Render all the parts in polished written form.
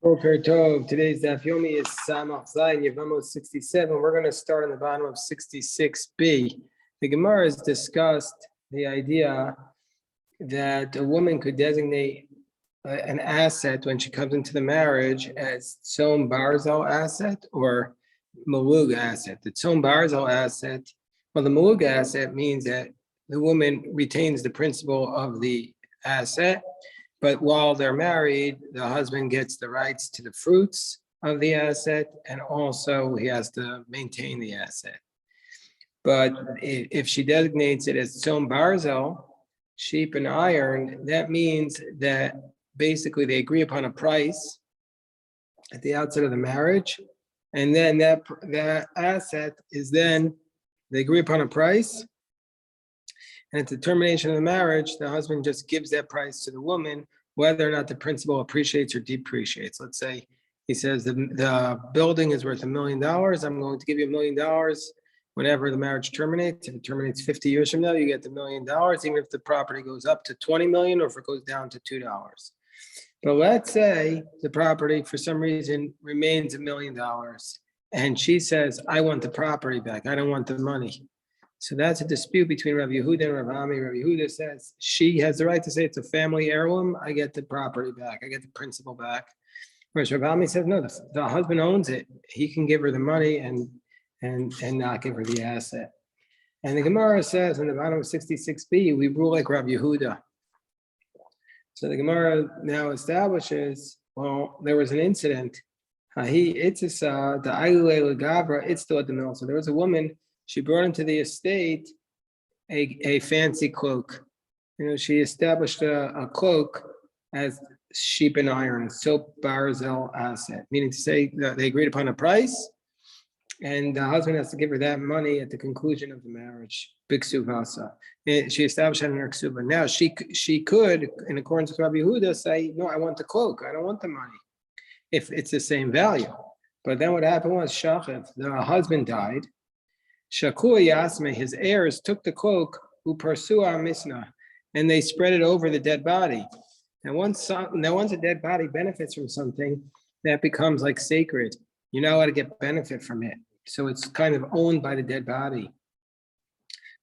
Boker Tov. Today's Daf Yomi is Samach Zayin Yevamos 67. We're going to start on the bottom of 66b. The Gemara has discussed the idea that a woman could designate an asset when she comes into the marriage as Tzom Barzal asset or Malug asset. The Tzom Barzal asset, well, the Malug asset means that the woman retains the principal of the asset, but while they're married, the husband gets the rights to the fruits of the asset, and also he has to maintain the asset. But if she designates it as Tzom Barzel, sheep and iron, that means that basically they agree upon a price at the outset of the marriage, and then that asset is then, they agree upon a price, and at the termination of the marriage, the husband just gives that price to the woman, whether or not the principal appreciates or depreciates. Let's say he says the building is worth $1 million. I'm going to give you $1 million whenever the marriage terminates. If it terminates 50 years from now, you get the $1 million, even if the property goes up to 20 million or if it goes down to $2. But let's say the property for some reason remains $1 million, and she says, I want the property back. I don't want the money. So that's a dispute between Rav Yehuda and Rav Ami. Rav Yehuda says she has the right to say it's a family heirloom. I get the property back. I get the principal back. Whereas Rav Ami says no, the husband owns it. He can give her the money and not give her the asset. And the Gemara says in the bottom of 66b, we rule like Rav Yehuda. So the Gemara now establishes, well, there was an incident. So there was a woman. She brought into the estate a fancy cloak. She established a cloak as sheep and iron, soap barzel asset, meaning to say that they agreed upon a price, and the husband has to give her that money at the conclusion of the marriage. Big suvasa. She established that in her ksuba. Now she could, in accordance with Rabbi Yehuda, say, no, I want the cloak. I don't want the money, if it's the same value. But then what happened was Shachav, the husband died. Shakur Yasme, his heirs took the cloak, Uparsua Misna, and they spread it over the dead body. And once a dead body benefits from something, that becomes like sacred. You're not allowed to get benefit from it. So it's kind of owned by the dead body.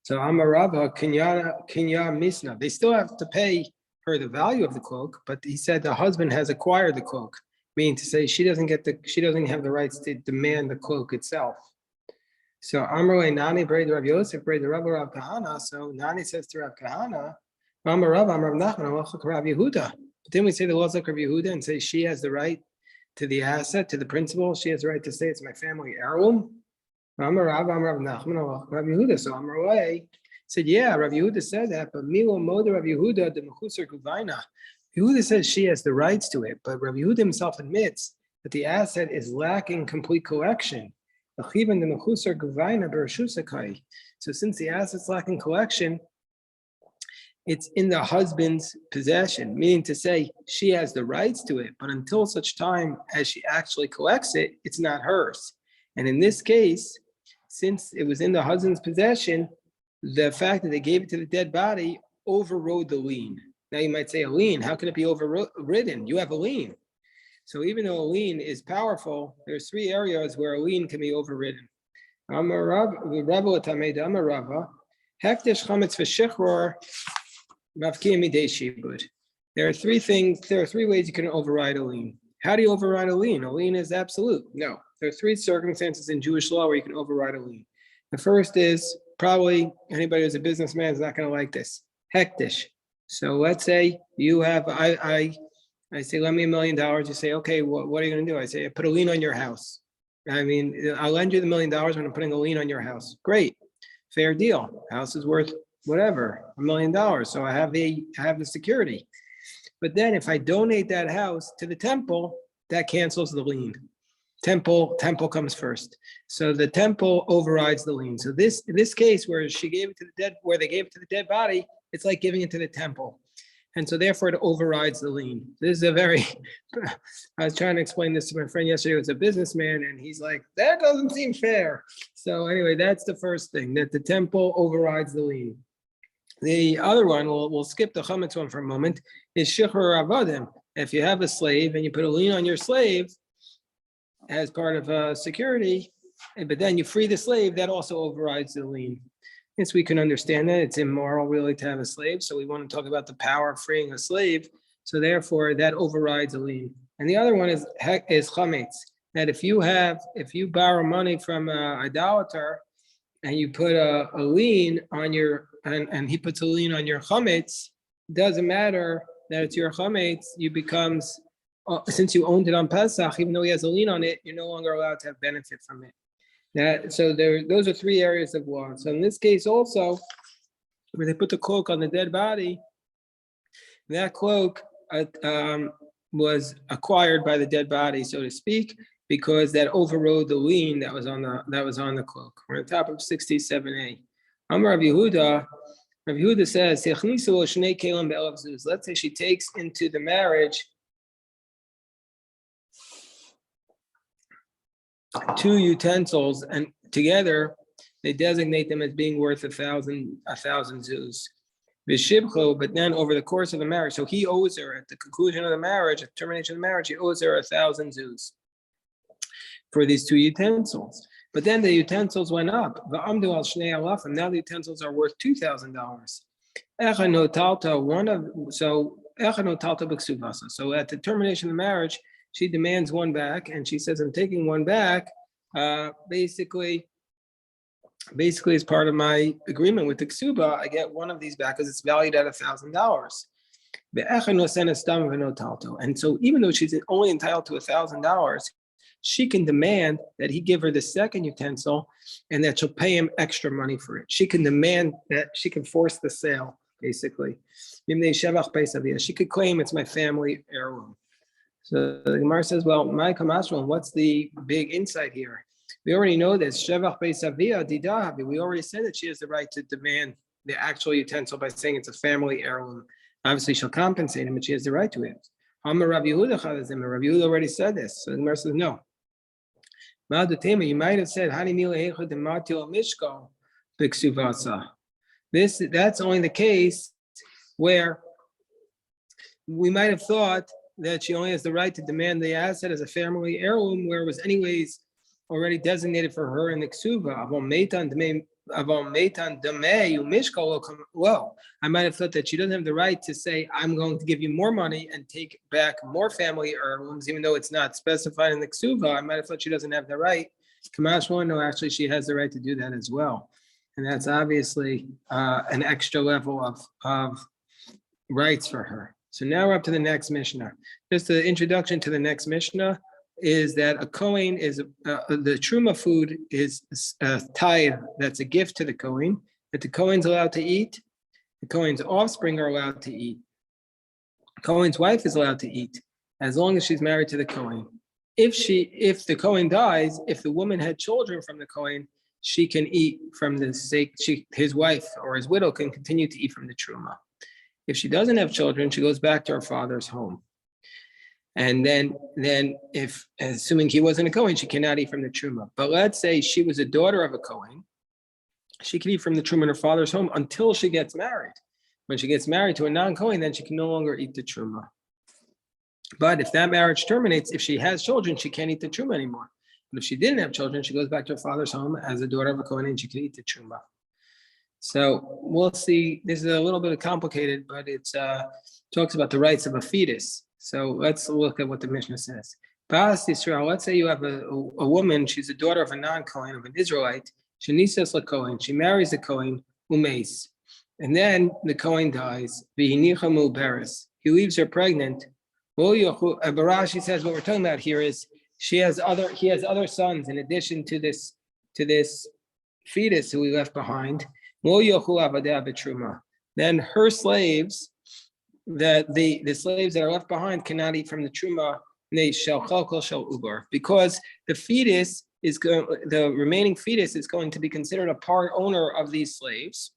So Amarava, Kinya Misna, they still have to pay her the value of the cloak, but he said the husband has acquired the cloak, meaning to say she doesn't have the rights to demand the cloak itself. So Amroi Nani braid Rav Yosef braid the Rav Kahana. So Nani says to Rav Kahana, Amar Rav Nachman Rav Yehuda. But then we say the laws like Rav Yehuda and say she has the right to the asset, to the principal. She has the right to say it's my family heirloom. Amar Rav Nachman Rav Yehuda. So Amroi said, yeah, Rav Yehuda said that, but Milo Moda Rav Yehuda the Mechusar Guvaina. Yehuda says she has the rights to it, but Rav Yehuda himself admits that the asset is lacking complete collection. So since the asset's lacking collection, it's in the husband's possession, meaning to say she has the rights to it, but until such time as she actually collects it, it's not hers. And in this case, since it was in the husband's possession, the fact that they gave it to the dead body overrode the lien. Now you might say a lien, how can it be overridden? You have a lien. So even though a lien is powerful, there's three areas where a lien can be overridden. There are three ways you can override a lien. How do you override a lien? A lien is absolute. No, there are three circumstances in Jewish law where you can override a lien. The first is, probably anybody who's a businessman is not going to like this, hektish. So let's say you have, I say, lend me $1 million. You say, okay, what are you going to do? I say, I put a lien on your house. I mean, I'll lend you the $1 million when I'm putting a lien on your house. Great, fair deal. House is worth whatever, $1 million. So I have the security. But then if I donate that house to the temple, that cancels the lien. Temple comes first. So the temple overrides the lien. So in this case where they gave it to the dead body, it's like giving it to the temple. And so therefore it overrides the lien. This is I was trying to explain this to my friend yesterday who was a businessman, and he's like, that doesn't seem fair. So anyway, that's the first thing, that the temple overrides the lien. The other one, we'll skip the chametz one for a moment, is shichur avadim. If you have a slave and you put a lien on your slave as part of security, but then you free the slave, that also overrides the lien. Yes, we can understand that it's immoral really to have a slave. So we want to talk about the power of freeing a slave. So therefore, that overrides a lien. And the other one is chametz. That if you borrow money from an idolater and you put a lien on your, and he puts a lien on your chametz, doesn't matter that it's your chametz, you becomes, since you owned it on Pesach, even though he has a lien on it, you're no longer allowed to have benefit from it. Those are three areas of law. So in this case also, where they put the cloak on the dead body, that cloak was acquired by the dead body, so to speak, because that overrode the lien that was on the cloak. We're on top of 67a. Amar Rav Yehuda. Rav Yehuda says, let's say she takes into the marriage two utensils, and together they designate them as being worth 1,000 zuz. V'shibcho, but then over the course of the marriage, so he owes her at the conclusion of the marriage, at the termination of the marriage, he owes her 1,000 zuz for these two utensils. But then the utensils went up. V'amdu al shnei alafim. Now the utensils are worth $2,000. So at the termination of the marriage, she demands one back, and she says, "I'm taking one back." Basically, as part of my agreement with the ksuba, I get one of these back because it's valued at $1,000. And so, even though she's only entitled to $1,000, she can demand that he give her the second utensil, and that she'll pay him extra money for it. She can demand that, she can force the sale, basically. She could claim it's my family heirloom. So the Gemara says, well, my kamasron, what's the big insight here? We already know this. We already said that she has the right to demand the actual utensil by saying it's a family heirloom. Obviously, she'll compensate him, but she has the right to it. Rav Yehuda already said this. So the Gemara says, no. You might have said, that's only the case where we might have thought that she only has the right to demand the asset as a family heirloom, where it was anyways already designated for her in the ksuva. Well, I might have thought that she doesn't have the right to say, I'm going to give you more money and take back more family heirlooms, even though it's not specified in the ksuva. I might have thought she doesn't have the right. Kamash one, no, actually she has the right to do that as well. And that's obviously an extra level of rights for her. So now we're up to the next Mishnah. Just the introduction to the next Mishnah is that a Kohen is, the Truma food is a tithe, that's a gift to the Kohen, that the Kohen's allowed to eat, the Kohen's offspring are allowed to eat, Kohen's wife is allowed to eat, as long as she's married to the Kohen. If the Kohen dies, if the woman had children from the Kohen, she can eat from the sake, his wife or his widow can continue to eat from the Truma. If she doesn't have children, she goes back to her father's home. And then if, assuming he wasn't a Kohen, she cannot eat from the Truma. But let's say she was a daughter of a Kohen, she can eat from the Truma in her father's home until she gets married. When she gets married to a non-Kohen, then she can no longer eat the Truma. But if that marriage terminates, if she has children, she can't eat the Truma anymore. But if she didn't have children, she goes back to her father's home as a daughter of a Kohen and she can eat the Truma. So we'll see, this is a little bit complicated, but it talks about the rights of a fetus. So let's look at what the Mishnah says. Bas Yisrael, let's say you have a woman, she's a daughter of a non-Kohen, of an Israelite, Shenisas LaKohen, she marries a Kohen, Umeis, and then the Kohen dies, V'hinichamu Beres, he leaves her pregnant. Barashi says what we're talking about here is he has other sons in addition to this fetus who he left behind. Then her slaves, the slaves that are left behind cannot eat from the truma because the fetus is the remaining fetus is going to be considered a part owner of these slaves,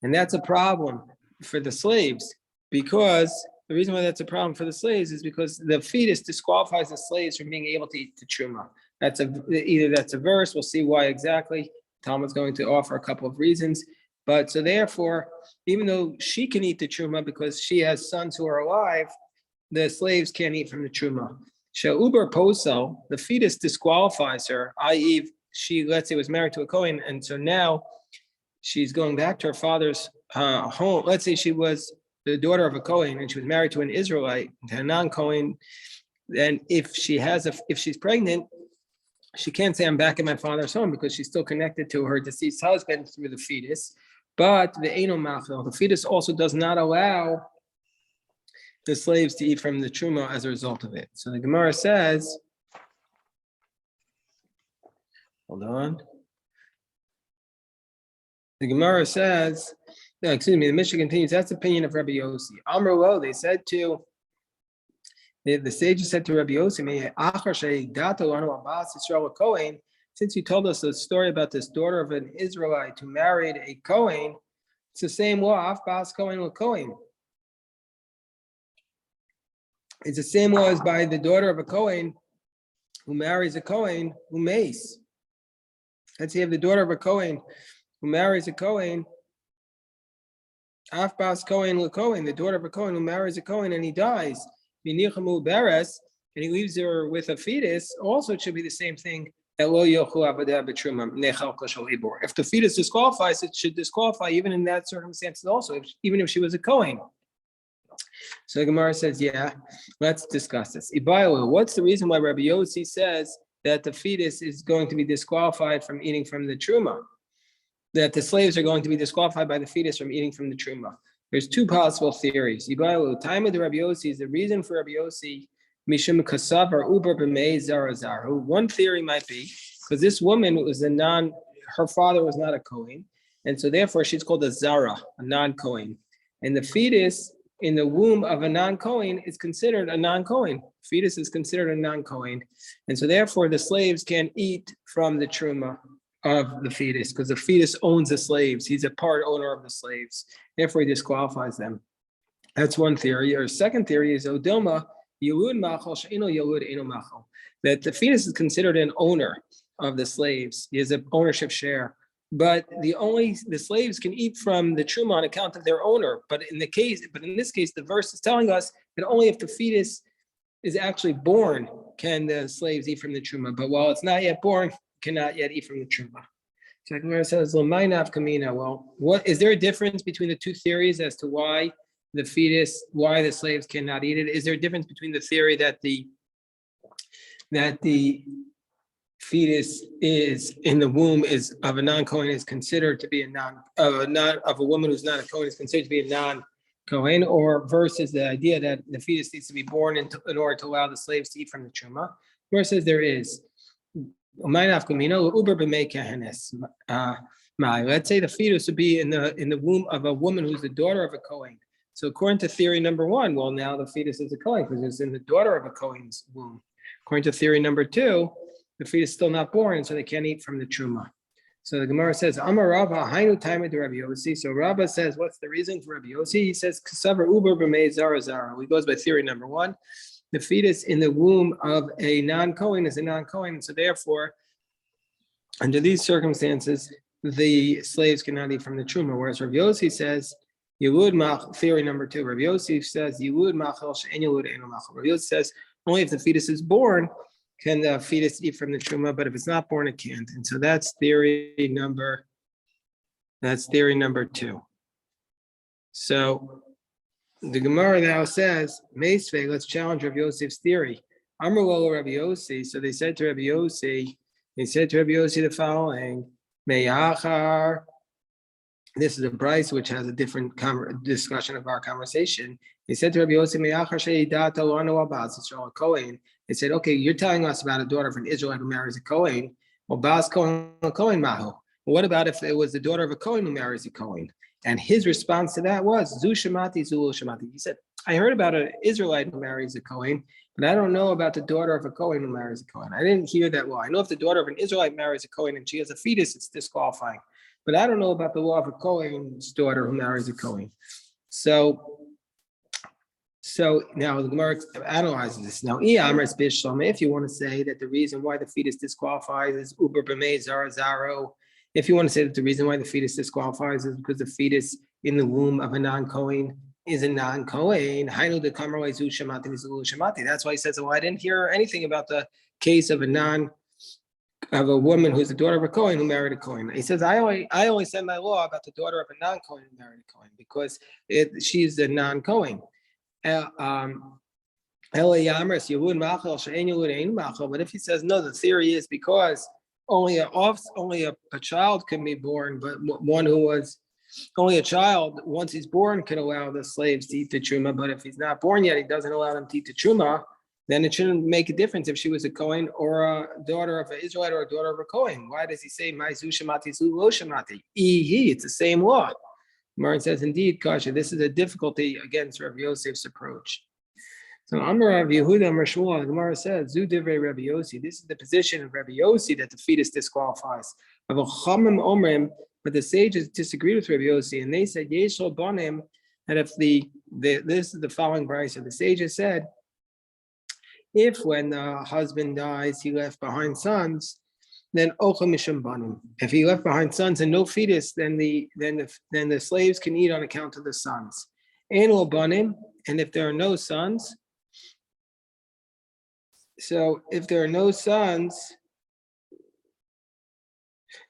and that's a problem for the slaves because the reason why that's a problem for the slaves is because the fetus disqualifies the slaves from being able to eat the truma. That's a verse. We'll see why exactly. Talmud's going to offer a couple of reasons. But so therefore, even though she can eat the truma because she has sons who are alive, the slaves can't eat from the truma. Uber posel, the fetus disqualifies her, i.e., she, let's say, was married to a Kohen, and so now she's going back to her father's home. Let's say she was the daughter of a Kohen and she was married to an Israelite, to a non-Kohen. Then if she's pregnant, she can't say I'm back in my father's home because she's still connected to her deceased husband through the fetus. But the fetus also does not allow the slaves to eat from the truma as a result of it. So the Gemara says, hold on. The Gemara says, no, excuse me, the Mishnah continues, that's the opinion of Rabbi Yossi. Amr lo, they said to, the sages said to Rabbi Yossi, since you told us the story about this daughter of an Israelite who married a Kohen, it's the same law, af bas Kohen la Kohen. It's the same law as by the daughter of a Kohen who marries a Kohen who mace. Let's say you have the daughter of a Kohen who marries a Kohen, af bas Kohen la Kohen, the daughter of a Kohen who marries a Kohen and he dies, and he leaves her with a fetus, also it should be the same thing. If the fetus disqualifies, it should disqualify even in that circumstances also, even if she was a Kohen. So the Gemara says, yeah, let's discuss this. What's the reason why Rabbi Yossi says that the fetus is going to be disqualified from eating from the truma? That the slaves are going to be disqualified by the fetus from eating from the truma? There's two possible theories. Time of the Rabbi Yossi is the reason for Rabbi Yossi, Mishum Kasav or Uber B'mei Zarazar. One theory might be because this woman was her father was not a Kohen, and so therefore she's called a Zara, a non-Kohen. And the fetus in the womb of a non-Kohen is considered a non-Kohen. Fetus is considered a non-Kohen. And so therefore the slaves can eat from the truma of the fetus because the fetus owns the slaves. He's a part owner of the slaves. Therefore he disqualifies them. That's one theory. Or second theory is Odilma, Yalud Machal, She'ino Yalud Eino Machal. That the fetus is considered an owner of the slaves. He has an ownership share. But the slaves can eat from the truma on account of their owner. But in this case, the verse is telling us that only if the fetus is actually born can the slaves eat from the truma. But while it's not yet born, cannot yet eat from the truma. So Gemara says, well, what is there a difference between the two theories as to why the slaves cannot eat it? Is there a difference between the theory that the fetus is in the womb is of a non-Kohen is considered to be a woman who's not a Kohen is considered to be a non-Kohen, or versus the idea that the fetus needs to be born in order to allow the slaves to eat from the truma? Where it says there is. Let's say the fetus would be in the womb of a woman who's the daughter of a Kohen. So according to theory number one, well, now the fetus is a Kohen because it's in the daughter of a Kohen's womb. According to theory number two, the fetus is still not born, and so they can't eat from the truma. So the Gemara says, Amar Rabba, Hainu Taima de Rabbi Yossi. So Rabba says, what's the reason for Rabbi Yossi? He says, Kasavar Uber B'mei Zara Zara. He goes by theory number one. The fetus in the womb of a non-Kohen is a non-Kohen, so therefore, under these circumstances, the slaves cannot eat from the truma. Whereas Rabbi Yossi says, theory number two. Rabbi Yossi says, Rabbi Yossi says, only if the fetus is born can the fetus eat from the truma, but if it's not born, it can't. And so that's theory number two. So the Gemara now says, Meisvei, let's challenge Rabbi Yosef's theory. Amrullah Rabbi Yossi. So they said to Rabbi Yossi the following, Meyachar. This is a Bryce which has a different discussion of our conversation. He said to Rabbi Yossi, Meyachar she'idata lo'anu abaz Yisrael Kohen. They said, okay, you're telling us about a daughter of an Israelite who marries a Kohen. Well, Bas Kohen Mahu. What about if it was the daughter of a Kohen who marries a Kohen? And his response to that was, Zu Shemati, Zu Shemati. He said, I heard about an Israelite who marries a Kohen, but I don't know about the daughter of a Kohen who marries a Kohen. I didn't hear that law. I know if the daughter of an Israelite marries a Kohen and she has a fetus, it's disqualifying. But I don't know about the law of a Kohen's daughter who marries a Kohen. So now the Gemara analyzes this. Now, if you want to say that the reason why the fetus disqualifies is Uber B'mei Zara Zaro, if you want to say that the reason why the fetus disqualifies is because the fetus in the womb of a non-Kohen is a non-Kohen. That's why he says, well, I didn't hear anything about the case of a woman who's the daughter of a Kohen who married a Kohen. He says, I only said my law about the daughter of a non-Kohen who married a Kohen because she's the non-Kohen. But if he says no, the theory is because only a child can be born, but one who was only a child, once he's born, can allow the slaves to eat the truma. But if he's not born yet, he doesn't allow them to eat the truma. Then it shouldn't make a difference if she was a Kohen or a daughter of an Israelite or a daughter of a Kohen. Why does he say "My zu shamati zu lo shamati"? It's the same law. Martin says, indeed, Kasha, this is a difficulty against Rabbi Yosef's approach. So Amar Rav Yehuda Amar Shmuel, the Gemara says, Zu divrei Rabbi Yossi. This is the position of Rabbi Yossi that the fetus disqualifies. But the sages disagreed with Rabbi Yossi, and they said, Yesh lo banim, that if this is the following brisa, the sages said, if when the husband dies, he left behind sons, then ochel mishum banim. If he left behind sons and no fetus, then the slaves can eat on account of the sons. And lo banim, and if there are no sons, so if there are no sons,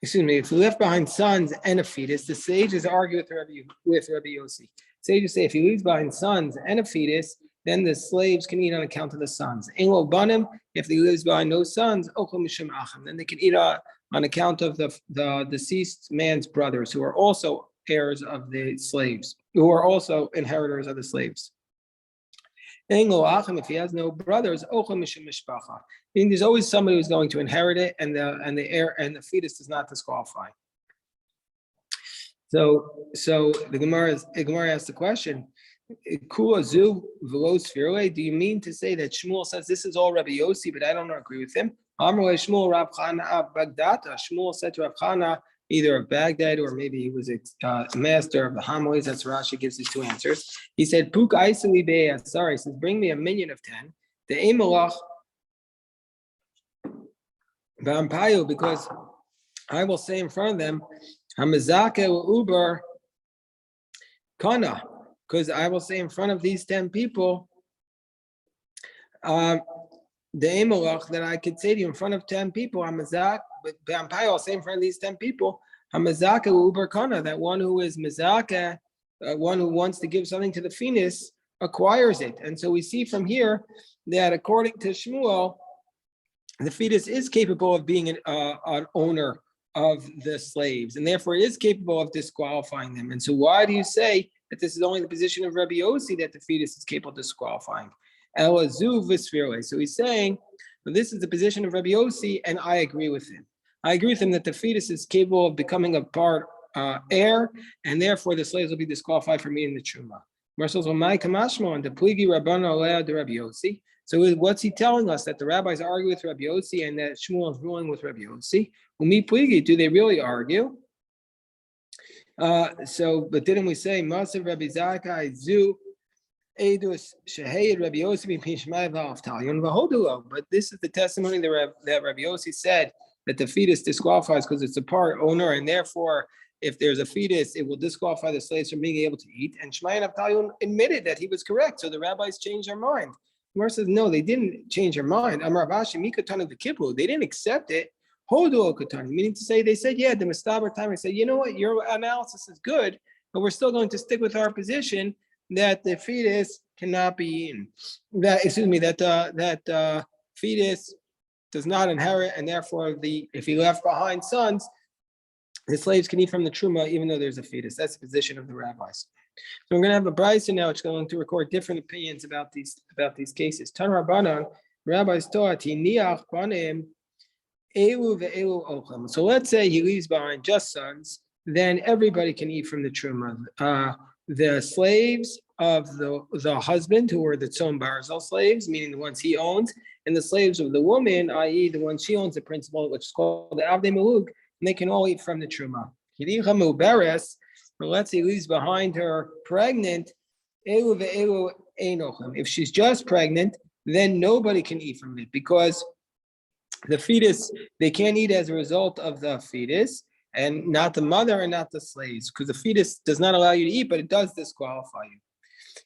if he left behind sons and a fetus, the sages argue with Rabbi Yossi. Sages say if he leaves behind sons and a fetus, then the slaves can eat on account of the sons. If he leaves behind no sons, then they can eat on account of the deceased man's brothers, who are also heirs of the slaves, who are also inheritors of the slaves. If he has no brothers, there's always somebody who's going to inherit it, and the heir and the fetus does not disqualify. So the Gemara asks the question: do you mean to say that Shmuel says this is all Rabbi Yossi, but I don't agree with him? Shmuel said to Rav Chana, either of Baghdad or maybe he was a master of the homilies. That's Rashi gives his two answers. He said, Puk Aisali Be'asar. He says, bring me a minion of 10. The Emelach Vampayo, because I will say in front of them, Hamazake Uber Kana, because I will say in front of these 10 people, the Emelach that I could say to you in front of 10 people, Hamazak. But I'll say in front of these 10 people, Hamazaka Uber Kana, that one who is Mazaka, one who wants to give something to the fetus, acquires it. And so we see from here that according to Shmuel, the fetus is capable of being an owner of the slaves, and therefore it is capable of disqualifying them. And so why do you say that this is only the position of Rabbi Yossi that the fetus is capable of disqualifying? So he's saying, well, this is the position of Rabbi Yossi, and I agree with him. I agree with him that the fetus is capable of becoming a part heir, and therefore the slaves will be disqualified from eating the truma. So what's he telling us? That the rabbis argue with Rabbi Yossi and that Shmuel is ruling with Rabbi Yossi? Do they really argue? But didn't we say Masav Rabbi Zakkai Zu Edus Shehayed Rabbi Yossi Pishmai V'Avtalion V'Hodulo? But this is the testimony that Rabbi Yossi said that the fetus disqualifies because it's a part owner, and therefore, if there's a fetus, it will disqualify the slaves from being able to eat. And Shmai and Avtalion admitted that he was correct, so the rabbis changed their mind. Gemara says, no, they didn't change their mind. Amar Avashi Mikatanu V'Kipru, they didn't accept it. Hodulo Katani, meaning to say, they said, yeah, the Mistaber time, they said, you know what, your analysis is good, but we're still going to stick with our position that the fetus cannot be eaten. That fetus does not inherit, and therefore, if he left behind sons, the slaves can eat from the truma, even though there's a fetus. That's the position of the rabbis. So we're going to have a brisa now, which is going to record different opinions about these cases. Tan Rabbanan, rabbis taught, niach banim elu ve'elu ochem. So let's say he leaves behind just sons, then everybody can eat from the truma. The slaves of the husband, who are the tzon barzal slaves, meaning the ones he owns, and the slaves of the woman, i.e. the ones she owns, the principal, which is called the avdei melug, and they can all eat from the truma. But let's say he leaves behind her pregnant, elu ve'elu einochem. If she's just pregnant, then nobody can eat from it, because the fetus, they can't eat as a result of the fetus, and not the mother and not the slaves, because the fetus does not allow you to eat, but it does disqualify you.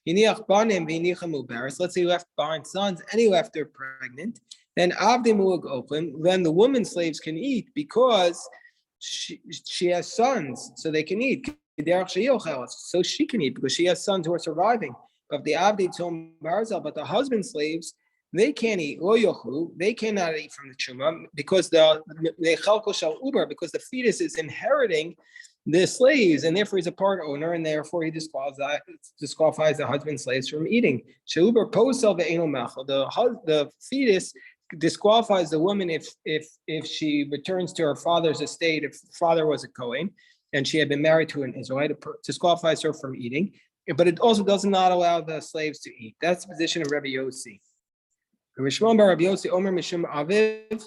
Let's say he left behind sons and he left her pregnant. Then then the woman slaves can eat because she has sons, so they can eat. So she can eat because she has sons who are surviving. But the husband slaves, they can't eat. They cannot eat from the truma because because the fetus is inheriting the slaves, and therefore he's a part owner, and therefore he disqualifies the husband slaves from eating. The fetus disqualifies the woman if she returns to her father's estate, if father was a Kohen and she had been married to an Israelite, it disqualifies her from eating, but it also does not allow the slaves to eat. That's the position of Rabbi Yossi. Rabbi Shimon bar Rabbi Yossi Omer Mishum Aviv.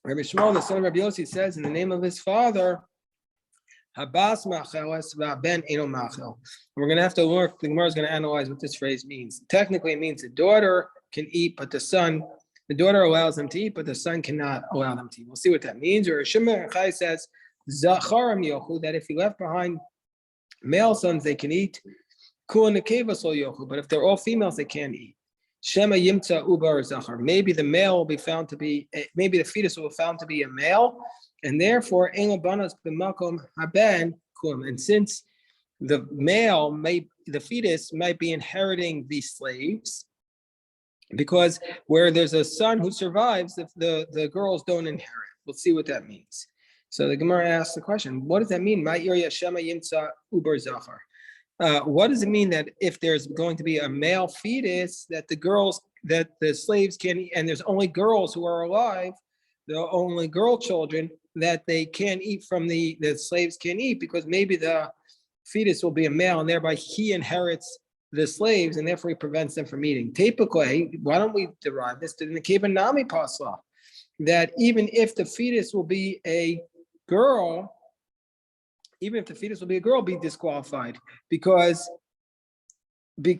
Rabbi Shimon, the son of Rabbi Yossi, says in the name of his father, Habas macheles va'ben eno machel. We're going to have to look. The Gemara is going to analyze what this phrase means. Technically, it means the daughter can eat, but the daughter allows them to eat, but the son cannot allow them to eat. We'll see what that means. Or Shimon Chai says, Zacharam yochu, that if he left behind male sons, they can eat. Kuan nekeva sol yochu, but if they're all females, they can't eat. Shema yimtza ubar zachar. Maybe the male will be found to be, maybe the fetus will be found to be a male, and therefore ein banas b'makom haben kum. And since the fetus might be inheriting the slaves, because where there's a son who survives, the girls don't inherit. We'll see what that means. So the Gemara asks the question: what does that mean? What does it mean that if there's going to be a male fetus, that the slaves can eat, and there's only girls who are alive, the only girl children, that they can't eat from the slaves can eat, because maybe the fetus will be a male and thereby he inherits the slaves and therefore he prevents them from eating. Typically, why don't we derive this to the Kevanami Pasla, that even if the fetus will be a girl, be disqualified because the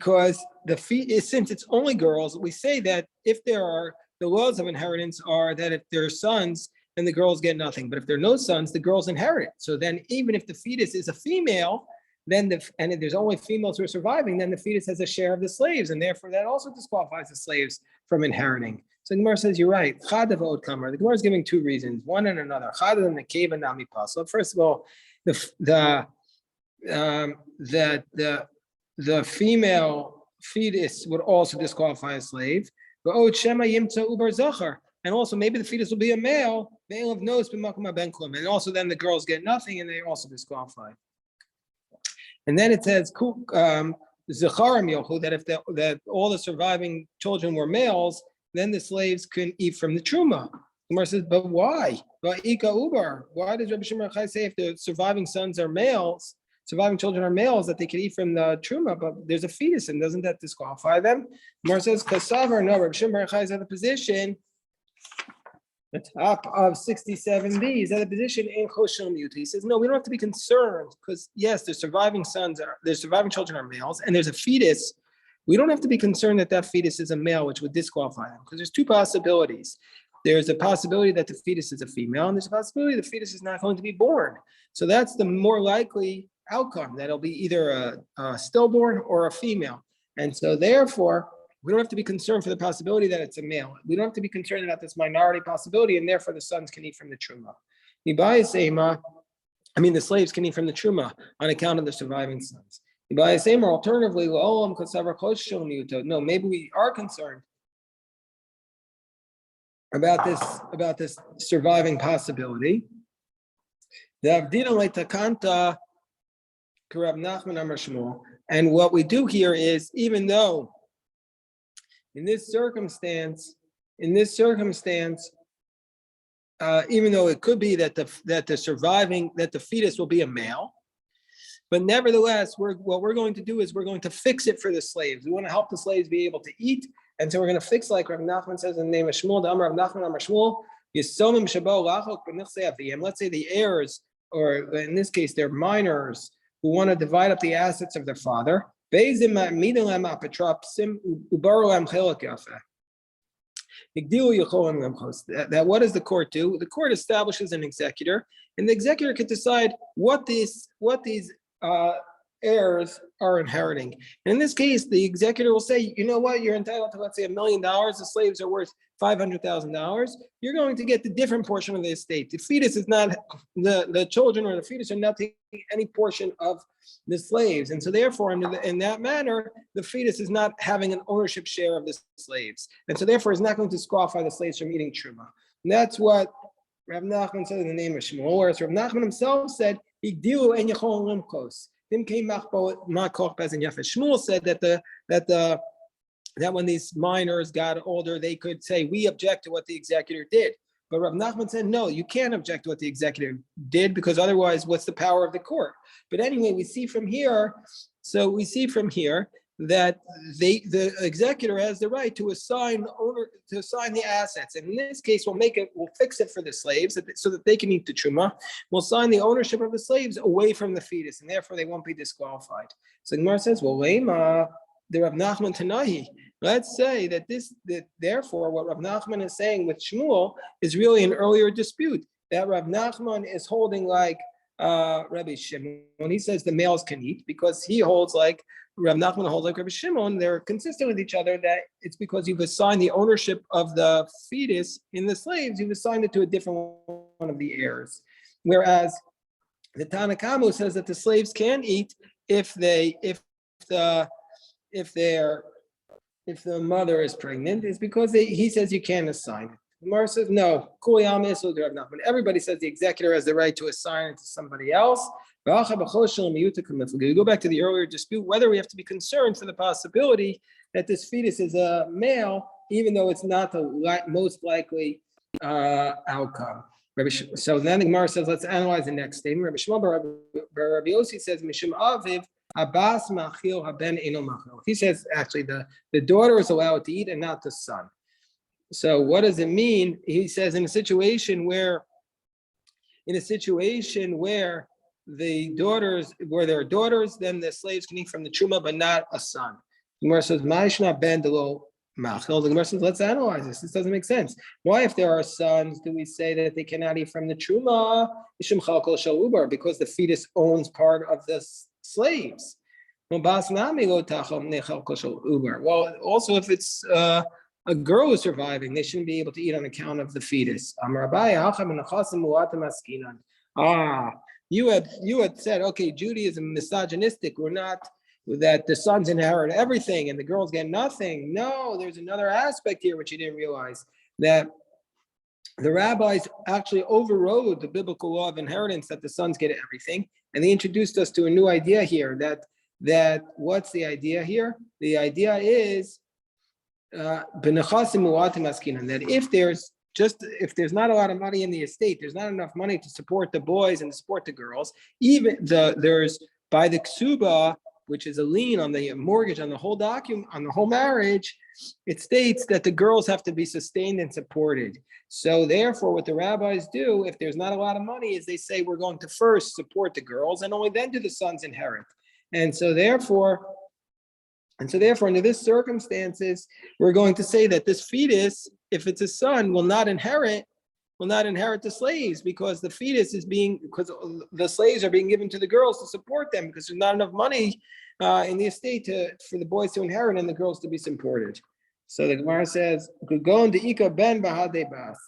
fetus, since it's only girls, we say that if there are, the laws of inheritance are that if there are sons, then the girls get nothing. But if there are no sons, the girls inherit. So then even if the fetus is a female, then and if there's only females who are surviving, then the fetus has a share of the slaves, and therefore that also disqualifies the slaves from inheriting. So the Gemara says, you're right. The Gemara is giving two reasons, one and another. First of all, the female fetus would also disqualify a slave. And also maybe the fetus will be a male, and also then the girls get nothing and they also disqualify. And then it says that all the surviving children were males, then the slaves can eat from the truma. Gemara says, but why? Why does Rabbi Shimon Chai say if the surviving sons are males, surviving children are males, that they can eat from the truma, but there's a fetus, and doesn't that disqualify them? Gemara says, Kasavar, no, Rabbi Shimon Chai is at the position, the top of 67b is at a position in Choshel Mute. He says, no, we don't have to be concerned, because yes, the surviving children are males, and there's a fetus. We don't have to be concerned that fetus is a male, which would disqualify them, because there's two possibilities. There's a possibility that the fetus is a female, and there's a possibility the fetus is not going to be born. So that's the more likely outcome, that it'll be either a stillborn or a female. And so therefore, we don't have to be concerned for the possibility that it's a male. We don't have to be concerned about this minority possibility, and therefore the sons can eat from the truma. The slaves can eat from the truma on account of the surviving sons. Alternatively, no, maybe we are concerned about this surviving possibility. And what we do here is, even though in this circumstance, even though it could be that the fetus will be a male, but nevertheless, what we're going to do is we're going to fix it for the slaves. We want to help the slaves be able to eat, and so we're going to fix, like Rav Nachman says in the name of Shmuel, the Amar of Nachman Amar Shmuel, Yisomim Shabo Lachok B'Nichsei Aviyim. Let's say the heirs, or in this case, they're minors who want to divide up the assets of their father. That what does the court do? The court establishes an executor, and the executor can decide what these heirs are inheriting. And in this case, the executor will say, you know what, you're entitled to, let's say, $1 million. The slaves are worth $500,000. You're going to get the different portion of the estate. The fetus is not, the children or the fetus are not taking any portion of the slaves. And so therefore, in that manner, the fetus is not having an ownership share of the slaves. And so therefore, is not going to disqualify the slaves from eating truma. And that's what Rav Nachman said in the name of Shmuel, whereas Rav Nachman himself said, Shmuel said that when these minors got older, they could say, we object to what the executor did. But Rav Nachman said, no, you can't object to what the executor did, because otherwise, what's the power of the court? But anyway, we see from here that the executor has the right to assign the assets. And in this case, we'll fix it for the slaves so that they can eat the truma. We'll sign the ownership of the slaves away from the fetus, and therefore they won't be disqualified. So Gemara says, well, Lema, the Rav Nachman Tanahi. Let's say that therefore what Rav Nachman is saying with Shmuel is really an earlier dispute. That Rav Nachman is holding like Rabbi Shimon. He says the males can eat, because he holds like Rav Nachman holds like Rabbi Shimon. They're consistent with each other, that it's because you've assigned the ownership of the fetus in the slaves, you've assigned it to a different one of the heirs. Whereas the Tanakh says that the slaves can eat if the mother is pregnant, is because he says you can't assign it. The Gemara says no. Everybody says the executor has the right to assign it to somebody else. We go back to the earlier dispute whether we have to be concerned for the possibility that this fetus is a male, even though it's not the most likely outcome. So then the Gemara says, let's analyze the next statement. Rabbi Shmuel bar Rabbi Yossi says, Mishum Aviv Abbas Machil Haben Eno Machil. He says actually the daughter is allowed to eat and not the son. So what does it mean? He says in a situation where there are daughters, then the slaves can eat from the truma, but not a son. The Gemara says, Ma'ishna ben delo machil. The Gemara says, let's analyze this. This doesn't make sense. Why, if there are sons, do we say that they cannot eat from the truma? Because the fetus owns part of the slaves. Well, also if it's a girl who's surviving, they shouldn't be able to eat on account of the fetus. You had said, okay, Judaism misogynistic. We're not, that the sons inherit everything and the girls get nothing. No, there's another aspect here which you didn't realize, that the rabbis actually overrode the biblical law of inheritance, that the sons get everything, and they introduced us to a new idea here. That what's the idea here? The idea is that if there's not a lot of money in the estate, there's not enough money to support the boys and to support the girls. Even there's by the ksuba, which is a lien on the mortgage on the whole document, on the whole marriage, it states that the girls have to be sustained and supported. So therefore, what the rabbis do, if there's not a lot of money, is they say we're going to first support the girls, and only then do the sons inherit. And so therefore, under this circumstances, we're going to say that this fetus, if it's a son, will not inherit the slaves, because the slaves are being given to the girls to support them, because there's not enough money in the estate for the boys to inherit and the girls to be supported. So the Gemara says, "Gugon deika ben bahade bas."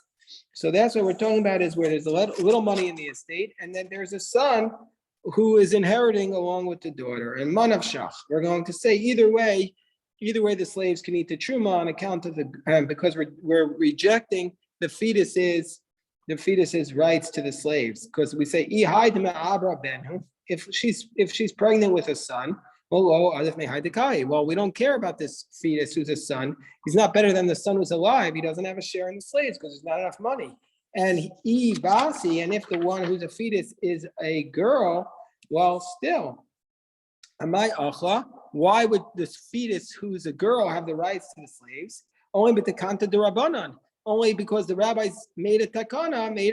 So that's what we're talking about, is where there's a little money in the estate, and then there's a son who is inheriting along with the daughter. And manav shach, we're going to say either way the slaves can eat the truma on account of because we're rejecting the fetus's rights to the slaves, because we say if she's pregnant with a son, well, we don't care about this fetus who's a son. He's not better than the son who's alive. He doesn't have a share in the slaves because there's not enough money. And and if the one who's a fetus is a girl, well, still, why would this fetus who's a girl have the rights to the slaves? Only but the kanta de rabbanan. Only because the rabbis made a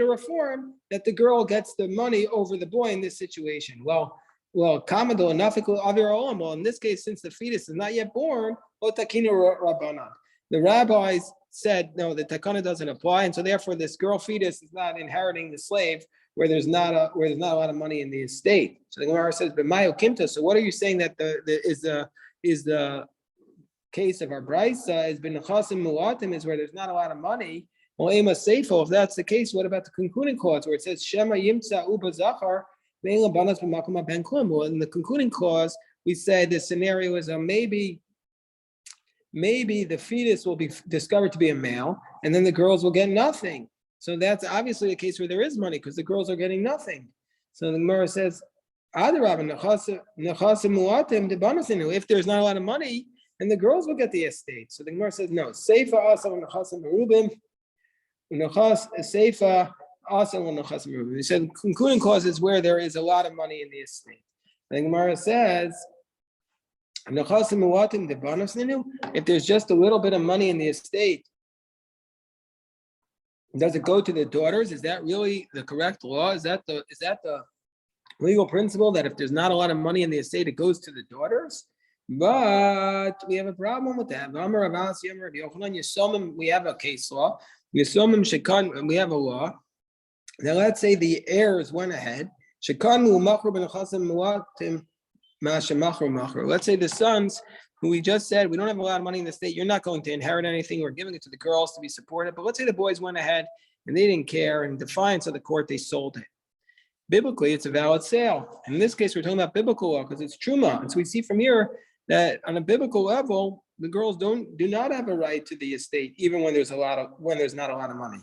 reform that the girl gets the money over the boy in this situation. Well, in this case, since the fetus is not yet born, the rabbis said, no, the takana doesn't apply, and so therefore this girl fetus is not inheriting the slave where there's not a lot of money in the estate. So the Gemara says, "B'mayo kimta." So what are you saying that is the case of our brisa is bin nechasim muatim is where there's not a lot of money? Well, ema seifo. If that's the case, what about the concluding clause where it says shema yimtza uba zachar ve'en labanas b'makom ben klum? Well, in the concluding clause, we said the scenario is maybe the fetus will be discovered to be a male, and then the girls will get nothing. So that's obviously a case where there is money because the girls are getting nothing. So the Gemara says, if there's not a lot of money, and the girls will get the estate. So the Gemara says, no. Seifa asal nechasim merubim, seifa asal nechasim merubim. He said concluding clause is where there is a lot of money in the estate. The Gemara says, if there's just a little bit of money in the estate, does it go to the daughters? Is that really the correct law? Is that the legal principle that if there's not a lot of money in the estate, it goes to the daughters? But we have a problem with that. We have a case law. We have a law. Now let's say the heirs went ahead. Let's say the sons, who we just said, we don't have a lot of money in the state, you're not going to inherit anything, we're giving it to the girls to be supported. But let's say the boys went ahead and they didn't care, in defiance of the court, they sold it. Biblically, it's a valid sale. And in this case, we're talking about biblical law because it's truma. And so we see from here that on a biblical level, the girls do not have a right to the estate, even when there's not a lot of money.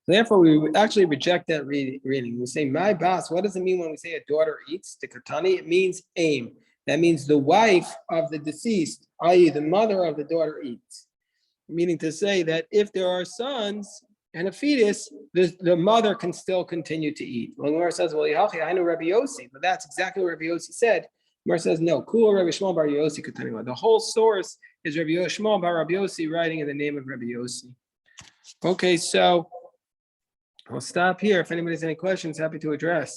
Therefore, we actually reject that reading. We say, my boss, what does it mean when we say a daughter eats? The katani, it means aim. That means the wife of the deceased, i.e. the mother of the daughter, eats. Meaning to say that if there are sons and a fetus, the mother can still continue to eat. Well, Gemara says, well, I know Rabbi Yossi, but that's exactly what Rabbi Yossi said. Gemara says, no, Kula Rabbi Shmuel bar Yossi katani. The whole source is Rabbi Shmuel bar Rabbi Yossi writing in the name of Rabbi Yossi. Okay, so I'll stop here. If anybody has any questions, happy to address.